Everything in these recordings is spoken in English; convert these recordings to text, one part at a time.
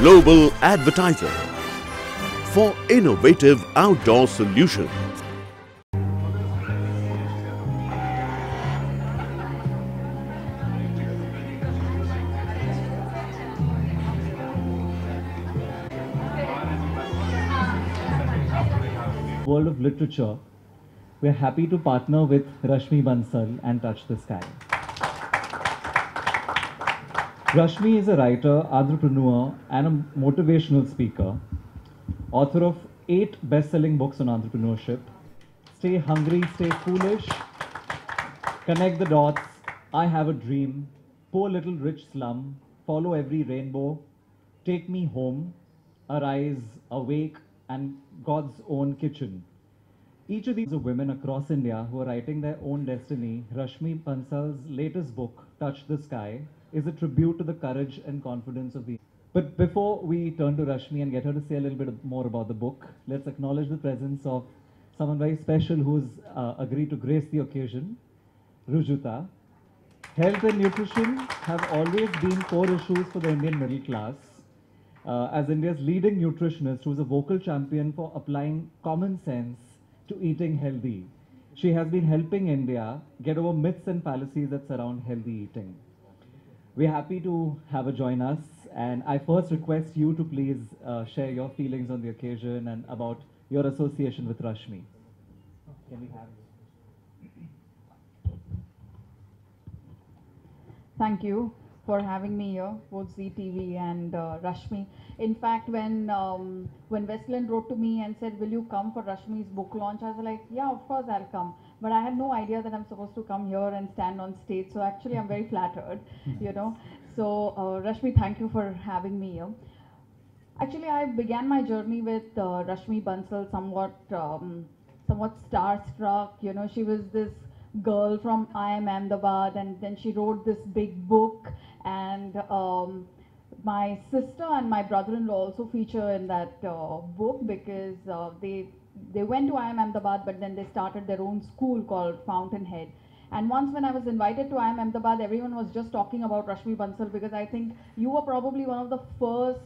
global advertiser for innovative outdoor solutions. World of literature, we're happy to partner with Rashmi Bansal and Touch the Sky. Rashmi is a writer, entrepreneur, and a motivational speaker, author of 8 best-selling books on entrepreneurship, Stay Hungry, Stay Foolish, Connect the Dots, I Have a Dream, Poor Little Rich Slum, Follow Every Rainbow, Take Me Home, Arise, Awake, and God's Own Kitchen. Each of these are women across India who are writing their own destiny. Rashmi Bansal's latest book, Touch the Sky, is a tribute to the courage and confidence of the... But before we turn to Rashmi and get her to say a little bit more about the book, let's acknowledge the presence of someone very special who's agreed to grace the occasion, Rujuta. Health and nutrition have always been core issues for the Indian middle class. As India's leading nutritionist who's a vocal champion for applying common sense to eating healthy, she has been helping India get over myths and fallacies that surround healthy eating. We're happy to have her join us, and I first request you to please share your feelings on the occasion and about your association with Rashmi. Can we have... Thank you for having me here, both ZTV and Rashmi. In fact, when Westland wrote to me and said, will you come for Rashmi's book launch? I was like, yeah, of course I'll come. But I had no idea that I'm supposed to come here and stand on stage. So actually, I'm very flattered, you know. So Rashmi, thank you for having me here. Actually, I began my journey with Rashmi Bansal somewhat starstruck. You know, she was this girl from IIM Ahmedabad, and then she wrote this big book, and my sister and my brother-in-law also feature in that book because they went to IIM Ahmedabad, but then they started their own school called Fountainhead. And once when I was invited to IIM Ahmedabad, everyone was just talking about Rashmi Bansal because I think you were probably one of the first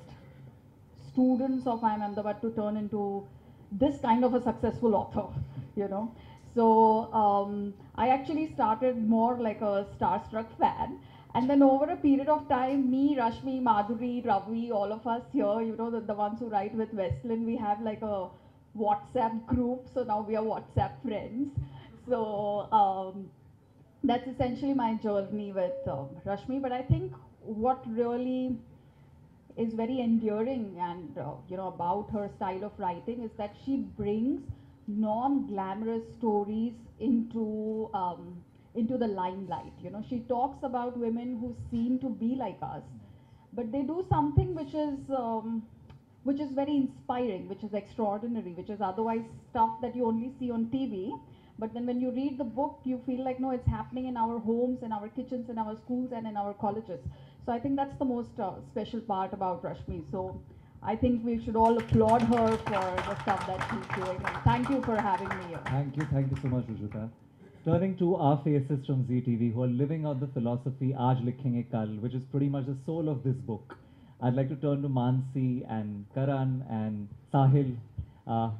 students of IIM Ahmedabad to turn into this kind of a successful author, you know. So I actually started more like a starstruck fan. And then over a period of time, me, Rashmi, Madhuri, Ravi, all of us here, you know, the ones who write with Westland, we have like a WhatsApp group. So now we are WhatsApp friends. So that's essentially my journey with Rashmi. But I think what really is very endearing and you know, about her style of writing is that she brings non-glamorous stories into the limelight. You know, she talks about women who seem to be like us, but they do something which is very inspiring, which is extraordinary, which is otherwise stuff that you only see on TV. But then when you read the book, you feel like, no, it's happening in our homes, in our kitchens, in our schools, and in our colleges. So I think that's the most special part about Rashmi. So I think we should all applaud her for the stuff that she's doing. And thank you for having me here. Thank you so much, Rujuta. Turning to our faces from ZTV who are living out the philosophy Aaj Likhenge Kal, which is pretty much the soul of this book. I'd like to turn to Mansi and Karan and Sahil.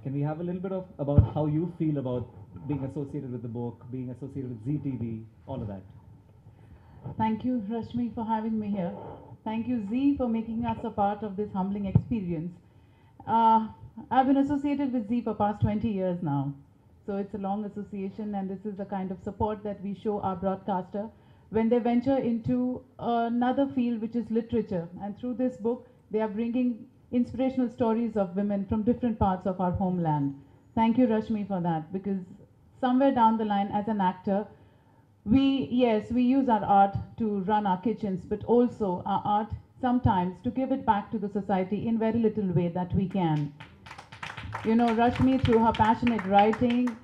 Can we have a little bit about how you feel about being associated with the book, being associated with ZTV, all of that? Thank you, Rashmi, for having me here. Thank you, Z, for making us a part of this humbling experience. I've been associated with Z for past 20 years now. So it's a long association, and this is the kind of support that we show our broadcaster when they venture into another field, which is literature. And through this book, they are bringing inspirational stories of women from different parts of our homeland. Thank you, Rashmi, for that, because somewhere down the line, as an actor, we use our art to run our kitchens, but also our art sometimes to give it back to the society in very little way that we can. You know, Rashmi, through her passionate writing,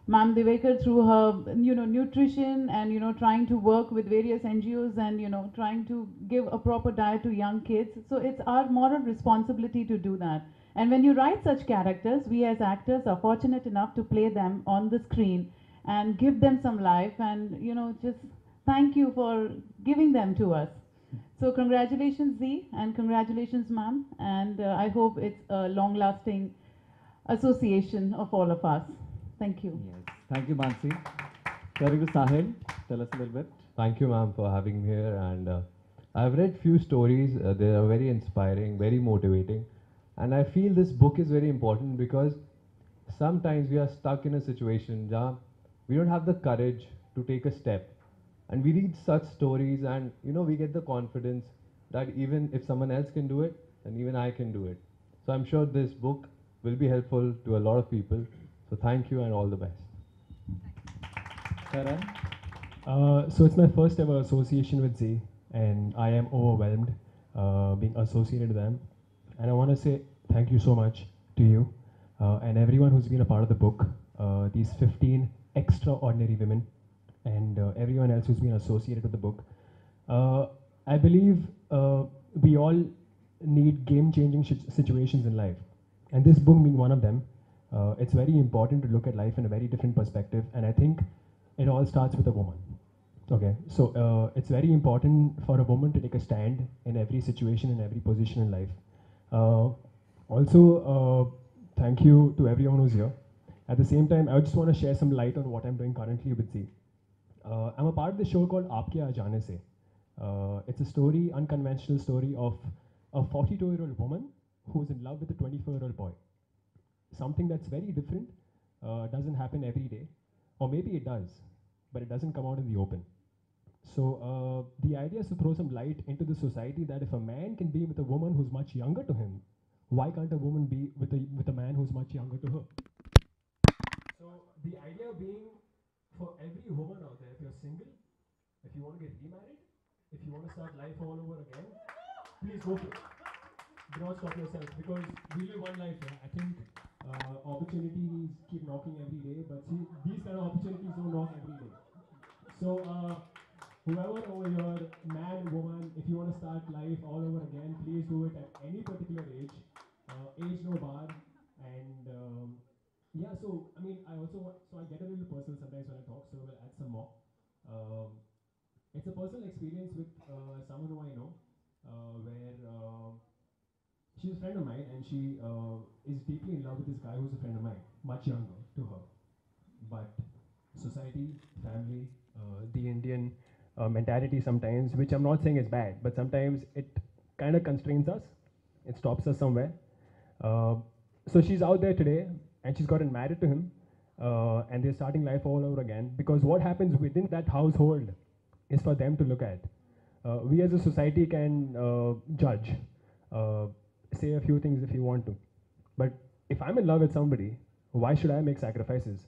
Ma'am Divekar, through her, you know, nutrition and, you know, trying to work with various NGOs and, you know, trying to give a proper diet to young kids. So it's our moral responsibility to do that. And when you write such characters, we as actors are fortunate enough to play them on the screen and give them some life and, you know, just thank you for giving them to us. So congratulations, Z, and congratulations, ma'am. And I hope it's a long-lasting association of all of us. Thank you. Yes. Thank you, Mansi. Turning to Sahil, tell us a little bit. Thank you, ma'am, for having me here. And I've read few stories. They are very inspiring, very motivating. And I feel this book is very important because sometimes we are stuck in a situation where we don't have the courage to take a step. And we read such stories and, we get the confidence that even if someone else can do it, then even I can do it. So I'm sure this book will be helpful to a lot of people. So thank you and all the best. Karan? So it's my first ever association with Z, and I am overwhelmed being associated with them. And I want to say thank you so much to you and everyone who's been a part of the book, these 15 extraordinary women, and everyone else who's been associated with the book. I believe we all need game-changing situations in life, and this book being one of them. It's very important to look at life in a very different perspective, and I think it all starts with a woman. Okay, so it's very important for a woman to take a stand in every situation, in every position in life. Also, thank you to everyone who's here. At the same time, I just want to share some light on what I'm doing currently with Z. I'm a part of the show called Aap Kya Jaane Se. It's a story, unconventional story of a 42-year-old woman who's in love with a 24-year-old boy. Something that's very different, doesn't happen every day, or maybe it does, but it doesn't come out in the open. So the idea is to throw some light into the society that if a man can be with a woman who's much younger to him, why can't a woman be with a man who's much younger to her? So the idea being, for every woman out there, if you're single, if you want to get remarried, if you want to start life all over again, please go for it. Do not stop yourself, because we live one life here. I think opportunities keep knocking every day, but see, these kind of opportunities don't knock every day. So whoever over here, man, woman, if you want to start life all over again, please do it at any particular age. Age no bar. And yeah, so I mean, I get a little personal sometimes when I talk, so we'll add some more. It's a personal experience with someone who I know, where she's a friend of mine, and she is deeply in love with this guy who's a friend of mine, much younger to her. But society, family, the Indian mentality sometimes, which I'm not saying is bad, but sometimes it kind of constrains us. It stops us somewhere. So she's out there today, and she's gotten married to him, and they're starting life all over again, because what happens within that household is for them to look at. We as a society can judge, say a few things if you want to. But if I'm in love with somebody, why should I make sacrifices?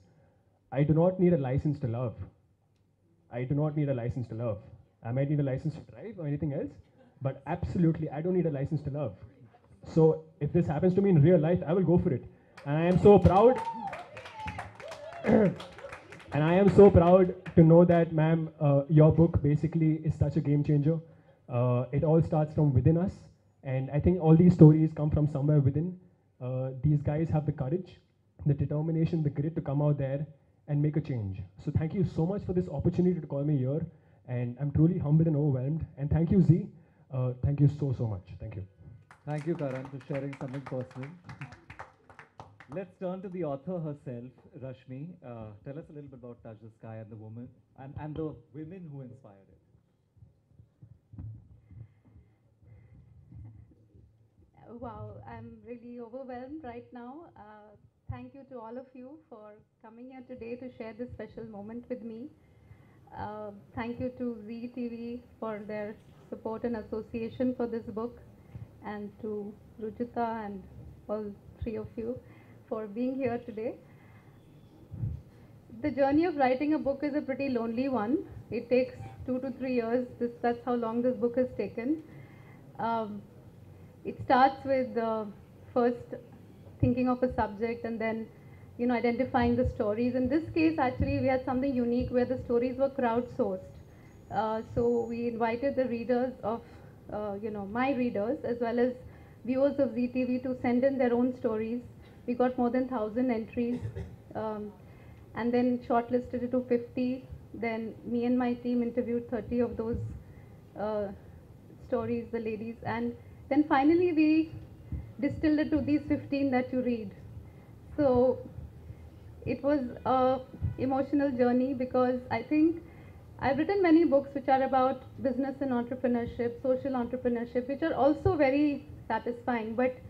I do not need a license to love. I do not need a license to love. I might need a license to drive or anything else, but absolutely, I don't need a license to love. So if this happens to me in real life, I will go for it. And I am so proud. And I am so proud to know that, ma'am, your book basically is such a game changer. It all starts from within us. And I think all these stories come from somewhere within. These guys have the courage, the determination, the grit to come out there and make a change. So thank you so much for this opportunity to call me here. And I'm truly humbled and overwhelmed. And thank you, Z. Thank you so, so much. Thank you. Thank you, Karan, for sharing something personal. Let's turn to the author herself, Rashmi. Tell us a little bit about Touch the Sky and the woman and the women who inspired it. Wow, I'm really overwhelmed right now. Thank you to all of you for coming here today to share this special moment with me. Thank you to Zee TV for their support and association for this book, and to Ruchita and all three of you for being here today. The journey of writing a book is a pretty lonely one. It takes 2 to 3 years. That's how long this book has taken. It starts with first thinking of a subject and then, identifying the stories. In this case, actually, we had something unique where the stories were crowdsourced. So we invited the readers of, my readers, as well as viewers of Zee TV, to send in their own stories. We got more than 1,000 entries, and then shortlisted it to 50. Then me and my team interviewed 30 of those stories, the ladies, and then finally we distilled it to these 15 that you read. So it was a emotional journey because I think I've written many books which are about business and entrepreneurship, social entrepreneurship, which are also very satisfying. But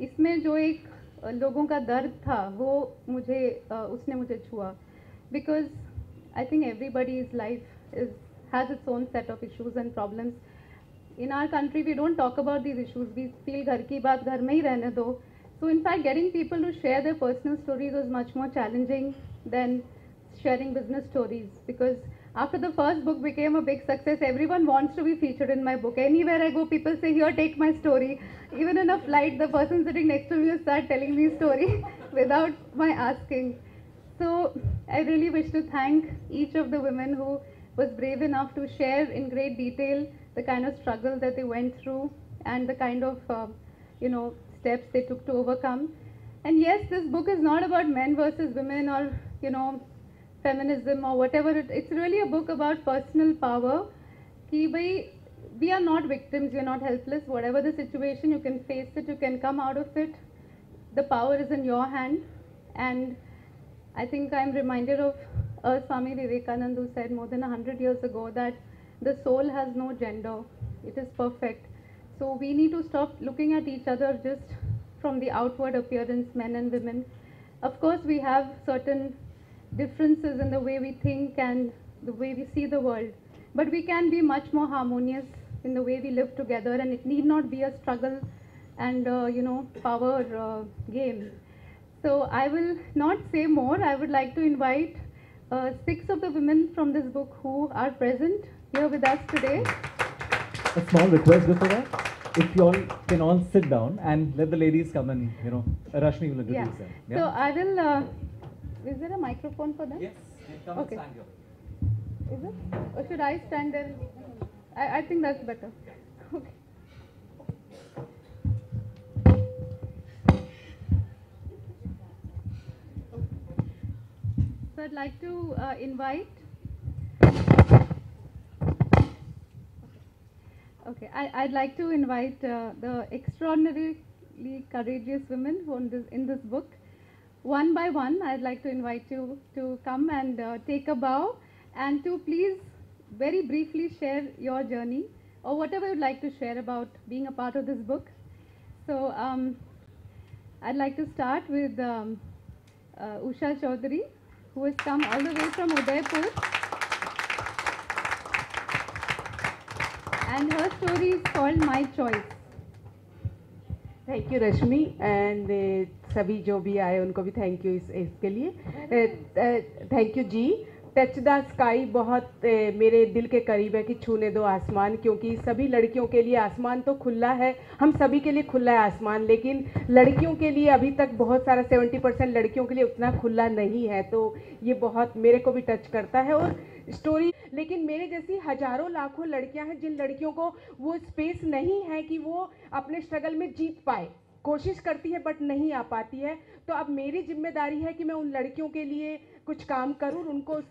इसमें जो एक लोगों का दर्द था वो मुझे उसने मुझे छुआ because I think everybody's life has its own set of issues and problems. In our country we don't talk about these issues. We feel घर की बात घर में ही रहने दो. So in fact getting people to share their personal stories was much more challenging than sharing business stories because after the first book became a big success, everyone wants to be featured in my book. Anywhere I go, people say, here, take my story. Even in a flight, the person sitting next to me will start telling me a story without my asking. So I really wish to thank each of the women who was brave enough to share in great detail the kind of struggle that they went through and the kind of, steps they took to overcome. And yes, this book is not about men versus women or, feminism or whatever. It's really a book about personal power. Ki bhai, we are not victims, we are not helpless. Whatever the situation, you can face it, you can come out of it. The power is in your hand. And I think I'm reminded of Swami Vivekananda who said more than 100 years ago that the soul has no gender. It is perfect. So we need to stop looking at each other just from the outward appearance, men and women. Of course, we have certain differences in the way we think and the way we see the world. But we can be much more harmonious in the way we live together, and it need not be a struggle and, power game. So I will not say more. I would like to invite 6 of the women from this book who are present here with us today. A small request before that. If you all can all sit down and let the ladies come and, Rashmi will introduce them. Yeah. So I will... is there a microphone for them? Yes. Come and stand here. Is it? Or should I stand there? I think that's better. Okay. So I'd like to invite... Okay, I'd like to invite the extraordinarily courageous women who in this book. One by one, I'd like to invite you to come and take a bow and to please very briefly share your journey or whatever you'd like to share about being a part of this book. So I'd like to start with Usha Chaudhary, who has come all the way from Udaipur. And her story is called My Choice. Thank you Rashmi and सभी जो भी आए उनको भी thank you इसके लिए thank you ji touch the sky बहुत मेरे दिल के करीब है कि छूने दो आसमान क्योंकि सभी लड़कियों के लिए आसमान तो खुला है हम सभी के लिए खुला है आसमान लेकिन लड़कियों के लिए अभी तक बहुत सारा 70% लड़कियों के लिए उतना खुला नहीं है तो ये बहुत मेरे को भी टच करता है और स्टोरी लेकिन मेरे जैसी हजारों लाखों लड़कियां हैं जिन लड़कियों को वो स्पेस नहीं है कि वो अपने स्ट्रगल में जीत पाए कोशिश करती है बट नहीं आ पाती है तो अब मेरी जिम्मेदारी है कि मैं उन लड़कियों के लिए कुछ काम करूं उनको उस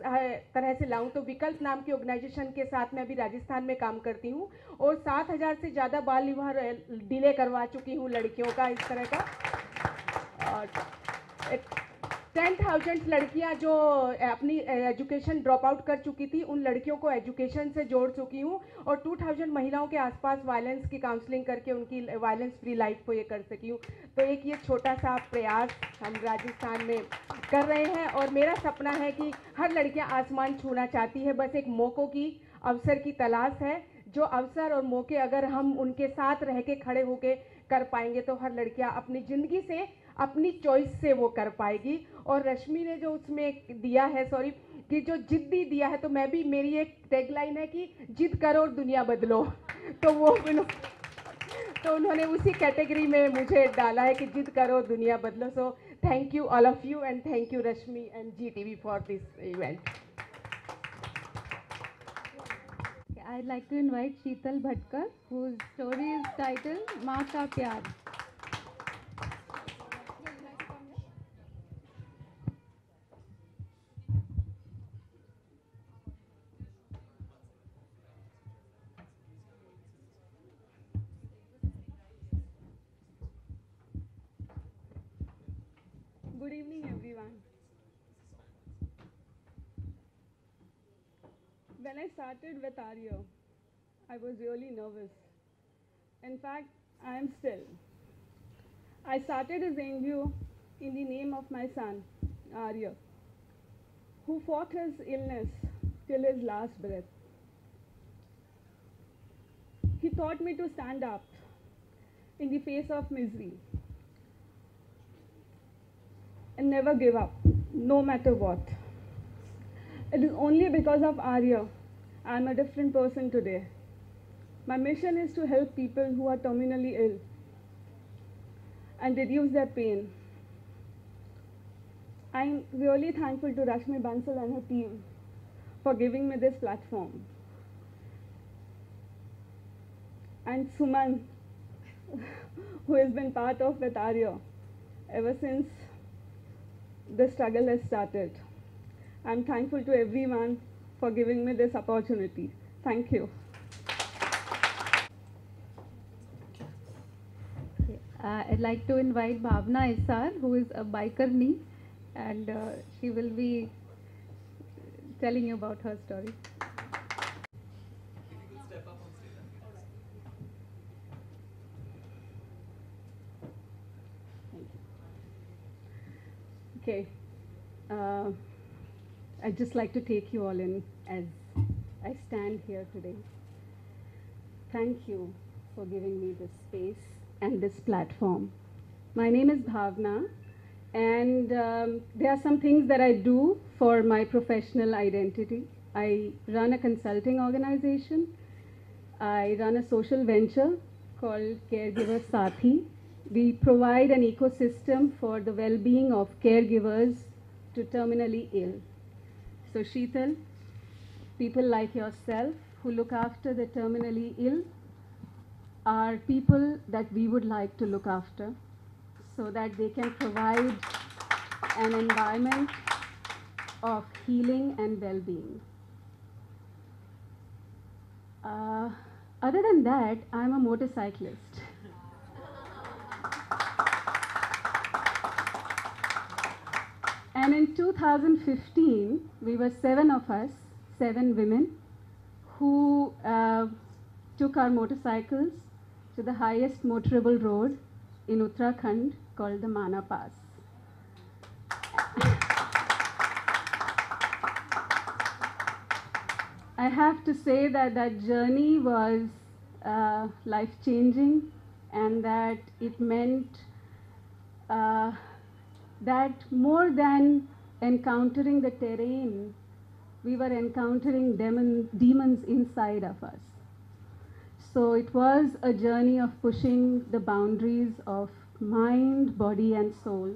तरह से लाऊं तो विकल्प नाम की ऑर्गेनाइजेशन के साथ मैं अभी राजस्थान में काम करती हूं और 7,000 से ज़्यादा बाल विवाह डिले करवा चुकी हूं लड़कियों का इस तरह का 10,000 लड़कियां जो अपनी एजुकेशन ड्रॉप आउट कर चुकी थी उन लड़कियों को एजुकेशन से जोड़ चुकी हूं और 2,000 महिलाओं के आसपास वायलेंस की काउंसलिंग करके उनकी वायलेंस फ्री लाइफ को ये कर सकी हूं तो एक ये छोटा सा प्रयास हम राजस्थान में कर रहे हैं और मेरा सपना है कि हर लड़कियां आसमान छूना चाहती है बस एक मौक़ों की अवसर की तलाश है जो अवसर और मौके अगर हम उनके साथ रह के खड़े होके कर पाएंगे तो हर लड़कियां अपनी ज़िंदगी से अपनी चॉइस से वो कर पाएगी और रश्मि ने जो उसमें दिया है कि जो जिद्दी दिया है तो मैं भी मेरी एक टैगलाइन है कि जिद करो और दुनिया बदलो तो वो तो उन्होंने उसी कैटेगरी में मुझे डाला है कि जिद करो दुनिया बदलो so thank you all of you and thank you Rashmi and GTV for this event I'd like to invite Sheetal Bhatkar, whose story is titled माँ का प्यार. Good evening, everyone. When I started with Arya, I was really nervous. In fact, I am still. I started as NGO in the name of my son, Arya, who fought his illness till his last breath. He taught me to stand up in the face of misery and never give up, no matter what. It is only because of Arya I am a different person today. My mission is to help people who are terminally ill and reduce their pain. I am really thankful to Rashmi Bansal and her team for giving me this platform. And Suman, who has been part of with Arya ever since the struggle has started. I'm thankful to everyone for giving me this opportunity. Thank you. I'd like to invite Bhavna Isar, who is a biker and she will be telling you about her story. Okay, I'd just like to take you all in as I stand here today. Thank you for giving me this space and this platform. My name is Bhavna, and there are some things that I do for my professional identity. I run a consulting organization. I run a social venture called Caregiver Sathi. We provide an ecosystem for the well-being of caregivers to terminally ill. So Sheetal, people like yourself who look after the terminally ill are people that we would like to look after so that they can provide an environment of healing and well-being. Other than that, I'm a motorcyclist. And in 2015, we were 7 of us, 7 women, who took our motorcycles to the highest motorable road in Uttarakhand called the Mana Pass. I have to say that that journey was life-changing, and that it meant that more than encountering the terrain, we were encountering demons inside of us. So it was a journey of pushing the boundaries of mind, body, and soul.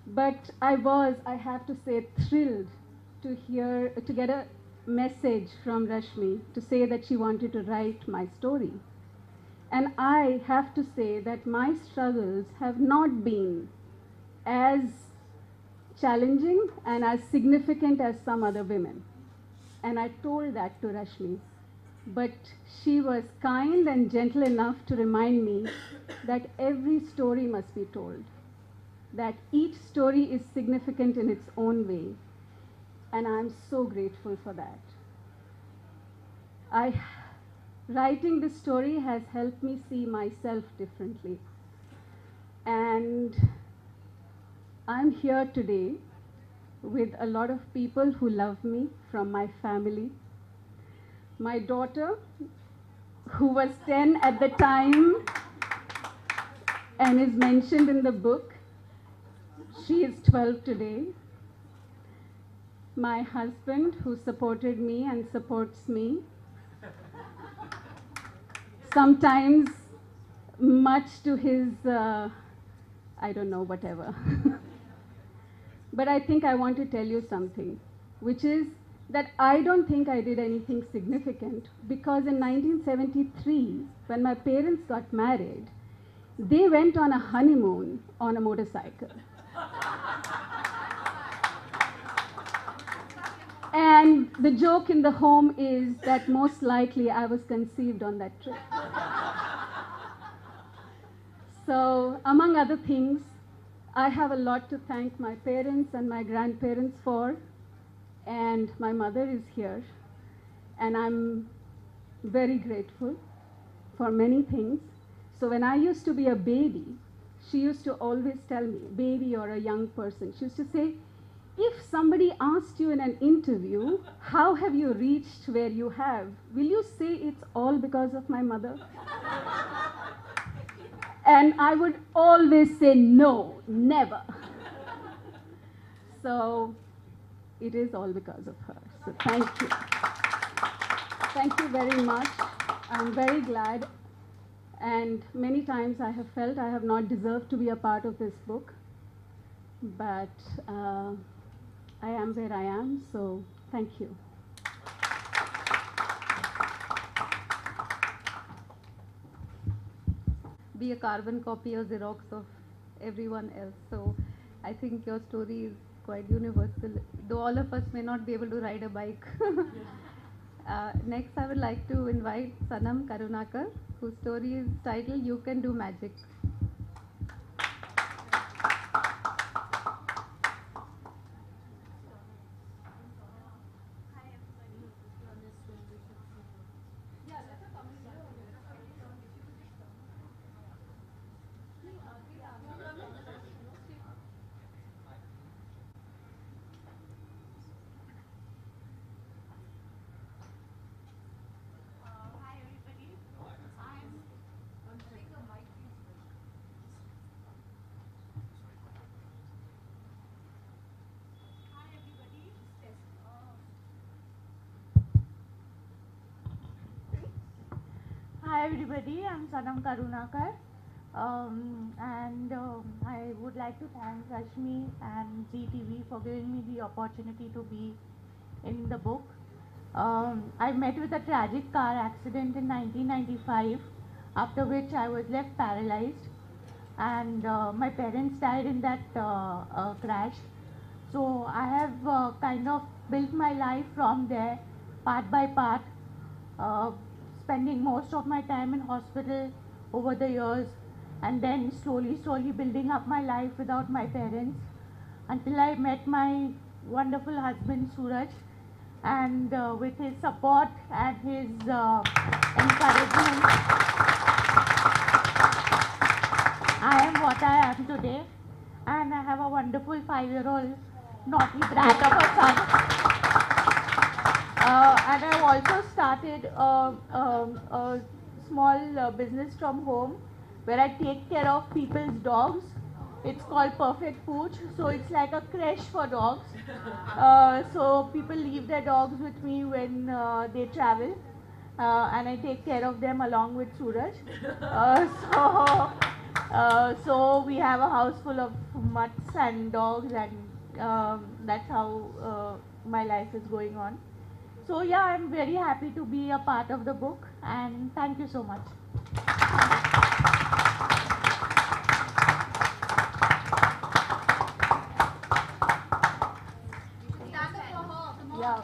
But I have to say, thrilled to get a message from Rashmi to say that she wanted to write my story. And I have to say that my struggles have not been as challenging and as significant as some other women. And I told that to Rashmi. But she was kind and gentle enough to remind me that every story must be told, that each story is significant in its own way. And I'm so grateful for that. Writing this story has helped me see myself differently. And I'm here today with a lot of people who love me from my family. My daughter, who was 10 at the time and is mentioned in the book, she is 12 today. My husband, who supported me and supports me, sometimes much to his, I don't know, whatever. But I think I want to tell you something, which is that I don't think I did anything significant, because in 1973, when my parents got married, they went on a honeymoon on a motorcycle. And the joke in the home is that most likely I was conceived on that trip. So, among other things, I have a lot to thank my parents and my grandparents for, and my mother is here, and I'm very grateful for many things. So when I used to be a baby, she used to always tell me, baby or a young person, she used to say, if somebody asked you in an interview, how have you reached where you have, will you say it's all because of my mother? And I would always say, no, never. So it is all because of her. So thank you. Thank you very much. I'm very glad. And many times I have felt I have not deserved to be a part of this book. But I am where I am, so thank you. Be a carbon copy or Xerox of everyone else. So I think your story is quite universal, though all of us may not be able to ride a bike. Next, I would like to invite Sanam Karunakar, whose story is titled You Can Do Magic. Hi everybody, I'm Sanam Karunakar, and I would like to thank Rashmi and ZTV for giving me the opportunity to be in the book. I met with a tragic car accident in 1995, after which I was left paralyzed, and my parents died in that crash. So I have kind of built my life from there, part by part. Spending most of my time in hospital over the years, and then slowly building up my life without my parents until I met my wonderful husband Suraj, and with his support and his encouragement, I am what I am today, and I have a wonderful 5-year-old naughty brat of a son. And I've also started a small business from home where I take care of people's dogs. It's called Perfect Pooch. So it's like a creche for dogs. So people leave their dogs with me when they travel. And I take care of them along with Suraj. So we have a house full of mutts and dogs, and that's how my life is going on. So yeah, I'm very happy to be a part of the book, and thank you so much. Yeah.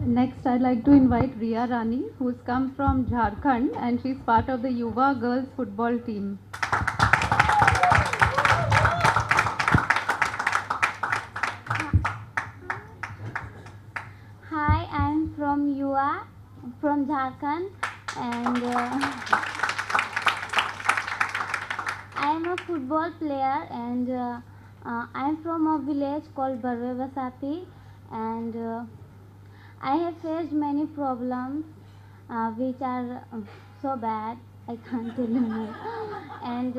Next, I'd like to invite Riya Rani, who's come from Jharkhand, and she's part of the Yuva girls football team. Hi, I'm from Yuva, from Jharkhand, and I'm a football player, and I'm from a village called Barve Basati, and I have faced many problems which are so bad I can't tell you more. And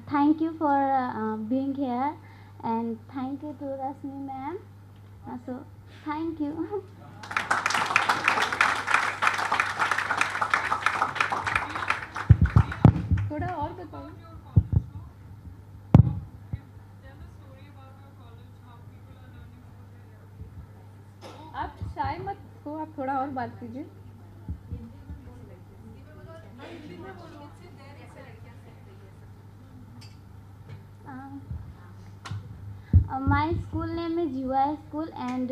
thank you for being here, and thank you to Rashmi ma'am. So thank you. थोड़ा और बताओ. आप शाय मत हो, आप थोड़ा और बात कीजिए. My school name is UI School, and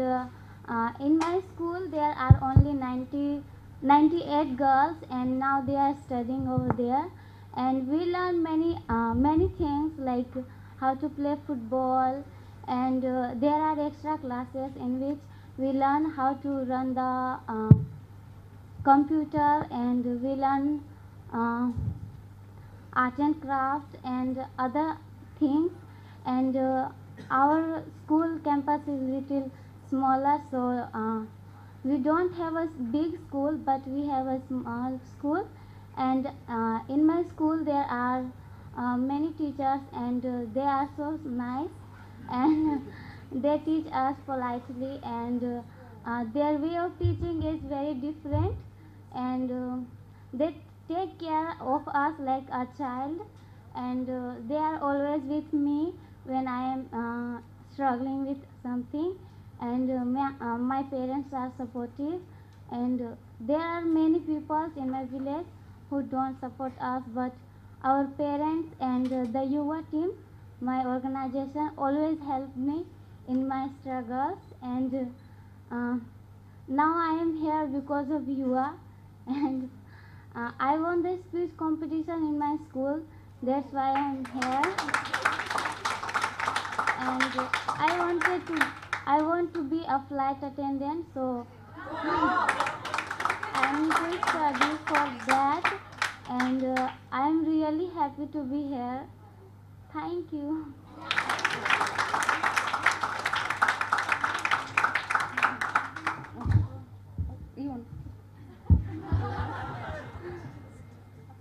in my school there are only 98 girls, and now they are studying over there. And we learn many things like how to play football, and there are extra classes in which we learn how to run the computer, and we learn uh, art and craft and other things. And our school campus is little smaller, so we don't have a big school, but we have a small school. And in my school there are many teachers, and they are so nice, and they teach us politely, and their way of teaching is very different, and they take care of us like a child, and they are always with me when I am struggling with something. And my parents are supportive, and there are many people in my village who don't support us, but our parents and the Yuva team, my organization, always help me in my struggles. And uh, now I am here because of Yuva, and I won the speech competition in my school. That's why I am here. And I want to be a flight attendant, so I am going to study for that. And I am really happy to be here. Thank you.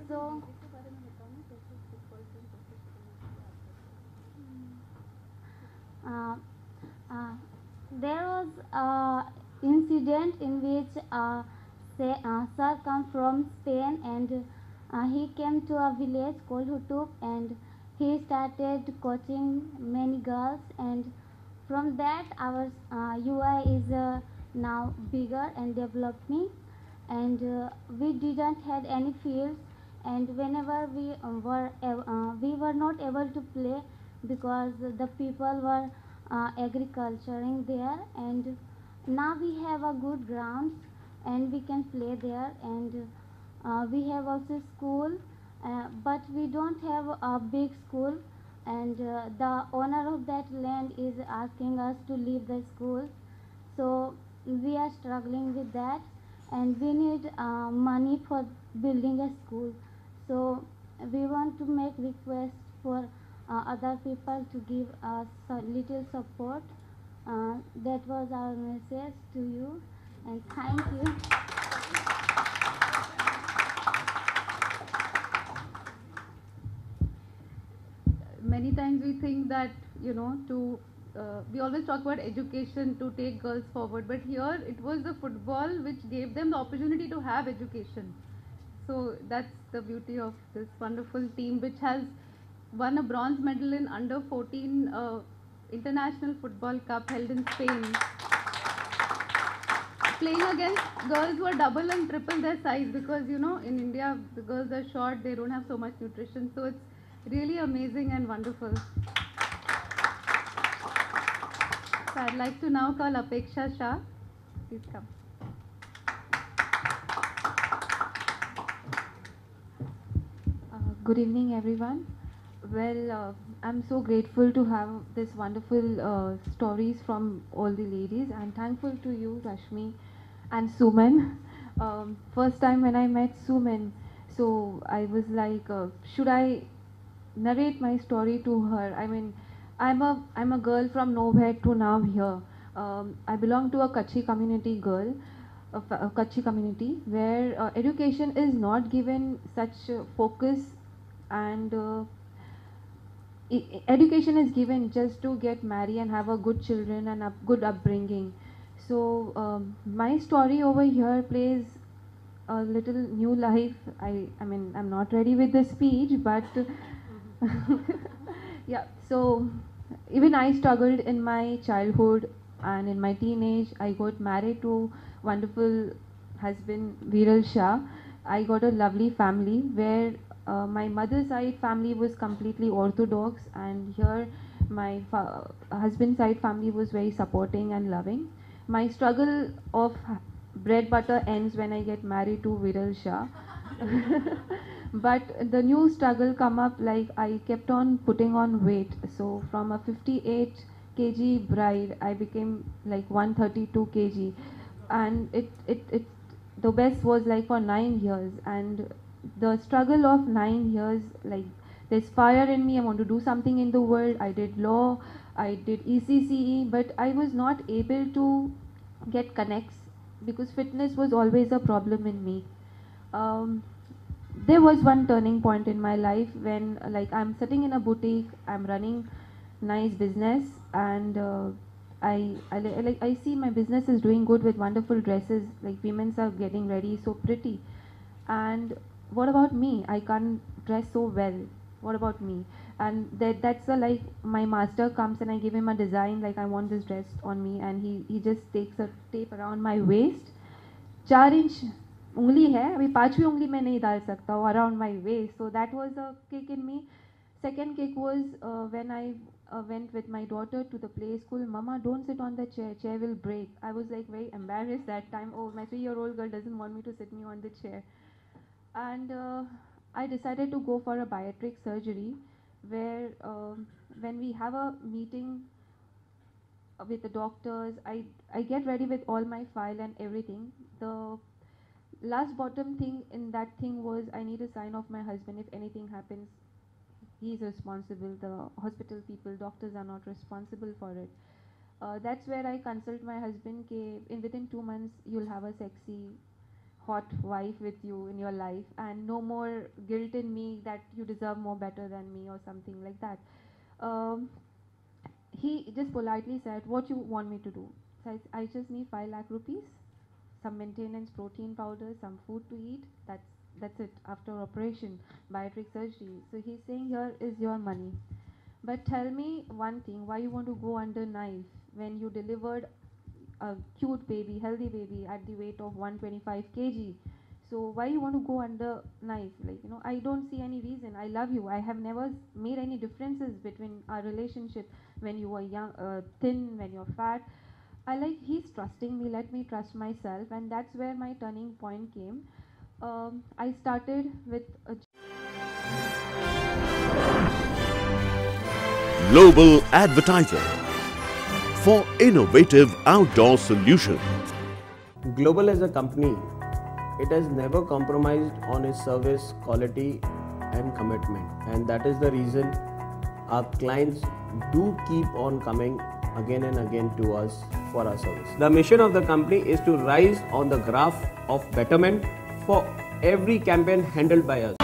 So, uh, there was an incident in which sir come from Spain, and he came to a village called Hutub, and he started coaching many girls, and from that our UI is now bigger and developing, and we didn't had any fields, and whenever we were not able to play because the people were agriculturing there, and now we have a good grounds and we can play there. And we have also school, but we don't have a big school, and the owner of that land is asking us to leave the school, so we are struggling with that, and we need money for building a school. So we want to make request for other people to give us a little support. That was our message to you, and thank you. Many times we think that, we always talk about education to take girls forward, but here it was the football which gave them the opportunity to have education. So that's the beauty of this wonderful team, which has won a bronze medal in under 14 international football cup held in Spain, playing against girls who are double and triple their size, because in India the girls are short, they don't have so much nutrition, so it's really amazing and wonderful. So I'd like to now call Apeksha Shah. Please come. Good evening, everyone. Well, I'm so grateful to have this wonderful stories from all the ladies. I'm thankful to you, Rashmi and Suman. First time when I met Suman, so I was like, should I narrate my story to her? I mean, I'm a girl from nowhere to now here. I belong to a Kutchi community girl, a Kutchi community where education is not given such focus, and education is given just to get married and have a good children and a good upbringing. So my story over here plays a little new life. I mean, I'm not ready with the speech, but yeah. So even I struggled in my childhood and in my teenage. I got married to wonderful husband Viral Shah. I got a lovely family where my mother's side family was completely orthodox, and here my husband side family was very supporting and loving. My struggle of bread butter ends when I get married to Viral Shah. But the new struggle come up, like I kept on putting on weight. So from a 58 kg bride, I became like 132 kg, and the best was like for 9 years, and the struggle of 9 years, like there's fire in me. I want to do something in the world. I did law, I did ECCE, but I was not able to get connects because fitness was always a problem in me. There was one turning point in my life when, like, I'm sitting in a boutique, I'm running nice business, and I see my business is doing good with wonderful dresses, like women's are getting ready so pretty, and what about me? I can't dress so well. What about me? And that's like my master comes and I give him a design, like I want this dress on me, and he just takes a tape around my waist. 4 inch ungli hai, abhi 5वीं ungli mein nahi dal sakta hu around my waist. So that was a kick in me. Second kick was when I went with my daughter to the play school. Mama, don't sit on the chair will break. I was like very embarrassed that time. Oh, my 3-year-old girl doesn't want me to sit me on the chair. And I decided to go for a bariatric surgery, where when we have a meeting with the doctors, I get ready with all my file and everything. The last bottom thing in that thing was I need a sign of my husband. If anything happens, he's responsible. The hospital people, doctors are not responsible for it. That's where I consult my husband, within 2 months you'll have a sexy, hot wife with you in your life, and no more guilt in me that you deserve more better than me or something like that. He just politely said, what you want me to do? So I just need 5 lakh rupees, some maintenance, protein powder, some food to eat. That's it after operation, bariatric surgery. So he's saying, here is your money. But tell me one thing, why you want to go under knife when you delivered a cute baby, healthy baby at the weight of 125 kg? So why you want to go under knife? Like, I don't see any reason. I love you. I have never made any differences between our relationship when you were young, thin, when you're fat. He's trusting me, let me trust myself, and that's where my turning point came. I started with a Global Advertiser for innovative outdoor solutions. Global as a company, it has never compromised on its service quality and commitment, and that is the reason our clients do keep on coming again and again to us for our service. The mission of the company is to rise on the graph of betterment for every campaign handled by us.